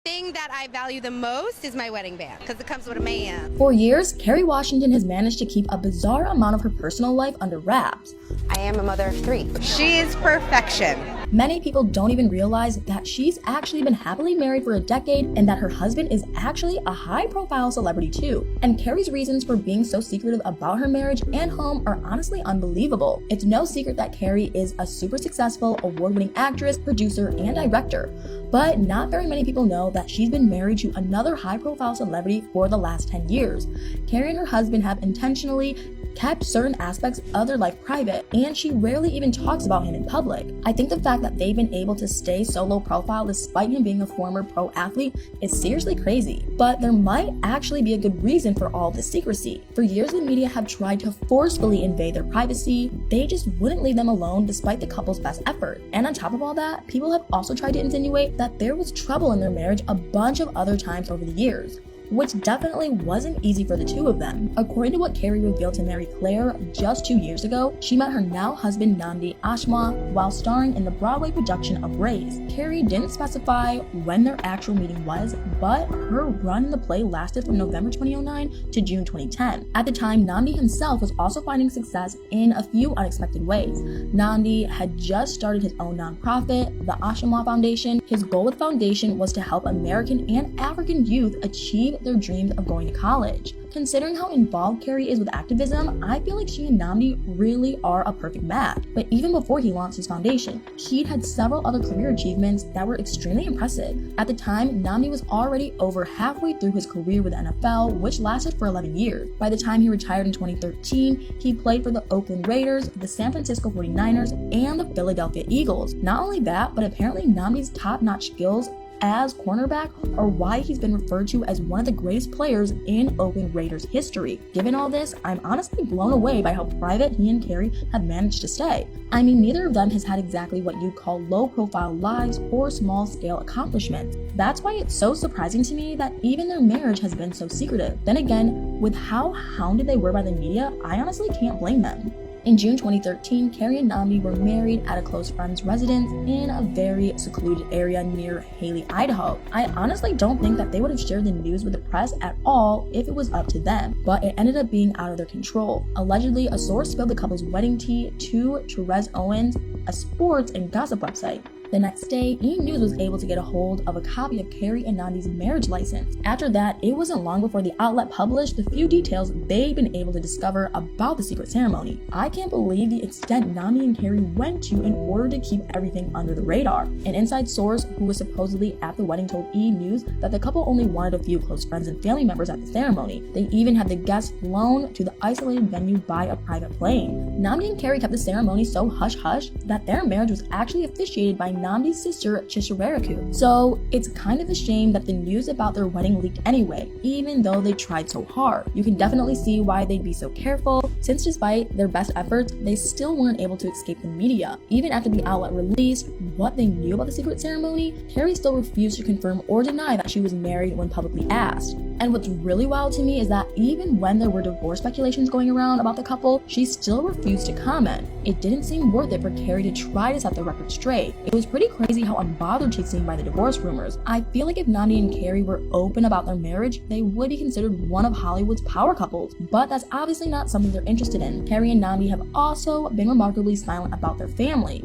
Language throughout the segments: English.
thing that I value the most is my wedding band because it comes with a man. For years, Kerry Washington has managed to keep a bizarre amount of her personal life under wraps. I am a mother of 3. She is perfection. Many people don't even realize that she's actually been happily married for a decade and that her husband is actually a high-profile celebrity too. And Kerry's reasons for being so secretive about her marriage and home are honestly unbelievable. It's no secret that Kerry is a super successful, award-winning actress, producer, and director. But not very many people know that she's been married to another high-profile celebrity for the last 10 years. Kerry and her husband have intentionally kept certain aspects of their life private, and she rarely even talks about him in public. I think the fact that they've been able to stay so low profile despite him being a former pro athlete is seriously crazy. But there might actually be a good reason for all this secrecy. For years, the media have tried to forcefully invade their privacy. They just wouldn't leave them alone despite the couple's best effort. And on top of all that, people have also tried to insinuate that there was trouble in their marriage a bunch of other times over the years, which definitely wasn't easy for the two of them. According to what Kerry revealed to Mary Claire just 2 years ago, she met her now husband Nandi Ashma while starring in the Broadway production of Raise. Kerry didn't specify when their actual meeting was, but her run in the play lasted from November 2009 to June 2010. At the time, Nandi himself was also finding success in a few unexpected ways. Nandi had just started his own nonprofit, the Ashma Foundation. His goal with the foundation was to help American and African youth achieve their dreams of going to college. Considering how involved Kerry is with activism, I feel like she and Nandi really are a perfect match. But even before he launched his foundation, she'd had several other career achievements that were extremely impressive. At the time, Nandi was already over halfway through his career with the NFL, which lasted for 11 years. By the time he retired in 2013, he played for the Oakland Raiders, the San Francisco 49ers, and the Philadelphia Eagles. Not only that, but apparently Nandi's top-notch skills as cornerback are why he's been referred to as one of the greatest players in Oakland Raiders history. Given all this, I'm honestly blown away by how private he and Kerry have managed to stay. I mean, neither of them has had exactly what you'd call low-profile lives or small-scale accomplishments. That's why it's so surprising to me that even their marriage has been so secretive. Then again, with how hounded they were by the media, I honestly can't blame them. In June 2013, Kerry and Nandi were married at a close friend's residence in a very secluded area near Haley, Idaho. I honestly don't think that they would have shared the news with the press at all if it was up to them, but it ended up being out of their control. Allegedly, a source spilled the couple's wedding tea to Therese Owens, a sports and gossip website. The next day, E! News was able to get a hold of a copy of Kerry and Nandi's marriage license. After that, it wasn't long before the outlet published the few details they'd been able to discover about the secret ceremony. I can't believe the extent Nandi and Kerry went to in order to keep everything under the radar. An inside source who was supposedly at the wedding told E! News that the couple only wanted a few close friends and family members at the ceremony. They even had the guests flown to the isolated venue by a private plane. Nandi and Kerry kept the ceremony so hush-hush that their marriage was actually officiated by Nandi's sister Chishararaku. So it's kind of a shame that the news about their wedding leaked anyway, even though they tried so hard. You can definitely see why they'd be so careful, since despite their best efforts, they still weren't able to escape the media. Even after the outlet released what they knew about the secret ceremony, Kerry still refused to confirm or deny that she was married when publicly asked. And what's really wild to me is that even when there were divorce speculations going around about the couple, she still refused to comment. It didn't seem worth it for Kerry to try to set the record straight. It was pretty crazy how unbothered she seemed by the divorce rumors. I feel like if Nandi and Kerry were open about their marriage, they would be considered one of Hollywood's power couples, but that's obviously not something they're interested in. Kerry and Nandi have also been remarkably silent about their family.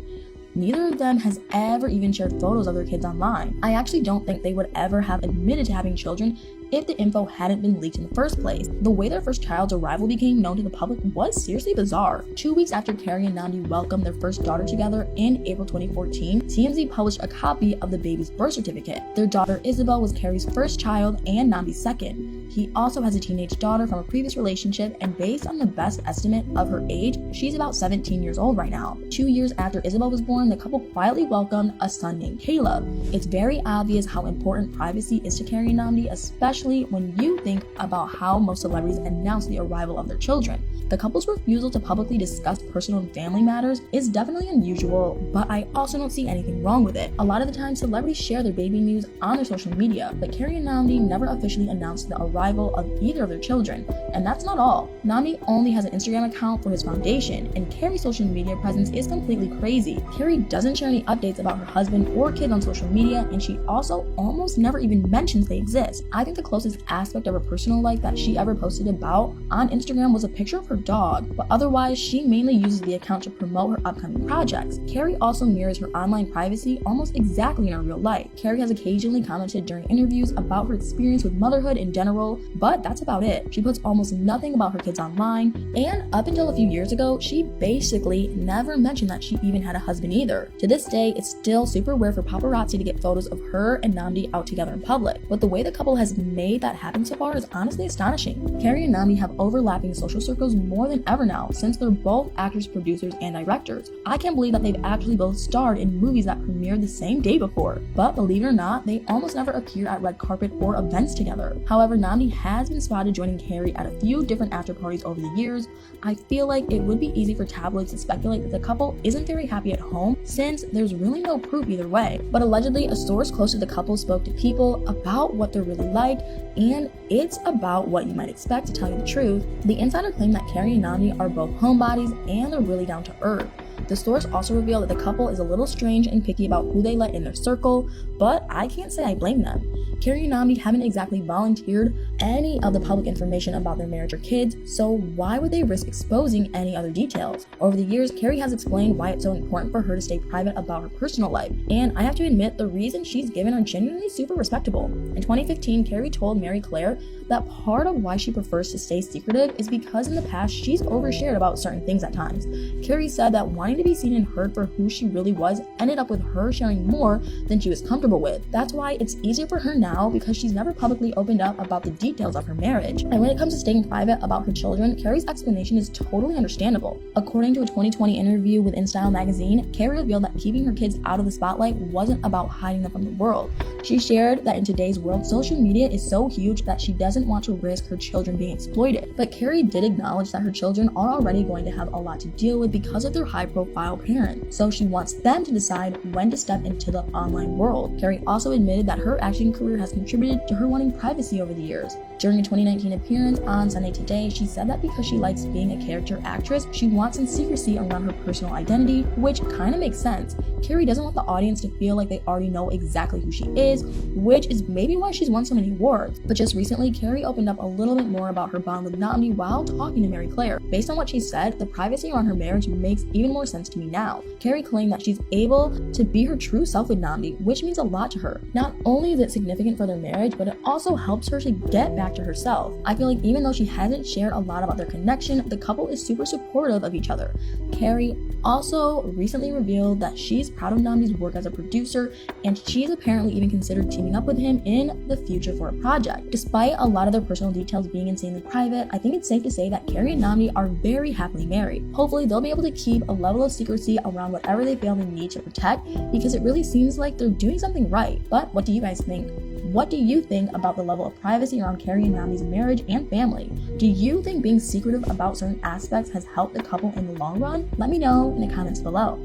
Neither of them has ever even shared photos of their kids online. I actually don't think they would ever have admitted to having children if the info hadn't been leaked in the first place. The way their first child's arrival became known to the public was seriously bizarre. 2 weeks after Kerry and Nandi welcomed their first daughter together in April 2014, TMZ published a copy of the baby's birth certificate. Their daughter Isabel was Kerry's first child and Nandi's second. He also has a teenage daughter from a previous relationship, and based on the best estimate of her age, she's about 17 years old right now. 2 years after Isabel was born, the couple quietly welcomed a son named Caleb. It's very obvious how important privacy is to Kerry and Nandi, especially especially when you think about how most celebrities announce the arrival of their children. The couple's refusal to publicly discuss personal and family matters is definitely unusual, but I also don't see anything wrong with it. A lot of the time, celebrities share their baby news on their social media, but Kerry and Nnamdi never officially announced the arrival of either of their children. And that's not all. Nnamdi only has an Instagram account for his foundation, and Kerry's social media presence is completely crazy. Kerry doesn't share any updates about her husband or kids on social media, and she also almost never even mentions they exist. I think the closest aspect of her personal life that she ever posted about on Instagram was a picture of her dog, but otherwise she mainly uses the account to promote her upcoming projects. Kerry also mirrors her online privacy almost exactly in her real life. Kerry has occasionally commented during interviews about her experience with motherhood in general, but that's about it. She puts almost nothing about her kids online, and up until a few years ago, she basically never mentioned that she even had a husband either. To this day, it's still super rare for paparazzi to get photos of her and Nnamdi out together in public, but the way the couple has made that happen so far is honestly astonishing. Kerry and Nnamdi have overlapping social circles more than ever now, since they're both actors, producers, and directors. I can't believe that they've actually both starred in movies that premiered the same day before, but believe it or not, they almost never appear at red carpet or events together. However, Nnamdi has been spotted joining Kerry at a few different after parties over the years. I feel like it would be easy for tabloids to speculate that the couple isn't very happy at home, since there's really no proof either way. But allegedly, a source close to the couple spoke to people about what they're really like, and it's about what you might expect, to tell you the truth. The insider claimed that Kerry and Nnamdi are both homebodies and they're really down to earth. The source also revealed that the couple is a little strange and picky about who they let in their circle, but I can't say I blame them. Kerry and Nnamdi haven't exactly volunteered any of the public information about their marriage or kids, so why would they risk exposing any other details? Over the years, Kerry has explained why it's so important for her to stay private about her personal life, and I have to admit the reasons she's given are genuinely super respectable. In 2015, Kerry told Mary Claire that part of why she prefers to stay secretive is because in the past she's overshared about certain things at times. Kerry said that wanting to be seen and heard for who she really was ended up with her sharing more than she was comfortable with. That's why it's easier for her now, because she's never publicly opened up about the details of her marriage. And when it comes to staying private about her children, Kerry's explanation is totally understandable. According to a 2020 interview with InStyle magazine, Kerry revealed that keeping her kids out of the spotlight wasn't about hiding them from the world. She shared that in today's world, social media is so huge that she doesn't want to risk her children being exploited. But Kerry did acknowledge that her children are already going to have a lot to deal with because of their high-profile parent, so she wants them to decide when to step into the online world. Kerry also admitted that her acting career has contributed to her wanting privacy over the years. During a 2019 appearance on Sunday Today, she said that because she likes being a character actress, she wants some secrecy around her personal identity, which kind of makes sense. Kerry doesn't want the audience to feel like they already know exactly who she is, which is maybe why she's won so many awards. But just recently, Kerry opened up a little bit more about her bond with Nnamdi while talking to Mary Claire. Based on what she said, the privacy around her marriage makes even more sense to me now. Kerry claimed that she's able to be her true self with Nnamdi, which means a lot to her. Not only is it significant for their marriage, but it also helps her to get back to herself. I feel like even though she hasn't shared a lot about their connection, the couple is super supportive of each other. Kerry also recently revealed that she's proud of Nnamdi's work as a producer, and she's apparently even considered teaming up with him in the future for a project. Despite a lot of their personal details being insanely private, I think it's safe to say that Kerry and Nnamdi are very happily married. Hopefully, they'll be able to keep a level of secrecy around whatever they feel they need to protect, because it really seems like they're doing something right. But what do you guys think? What do you think about the level of privacy around Kerry and Nnamdi's marriage and family? Do you think being secretive about certain aspects has helped the couple in the long run? Let me know in the comments below.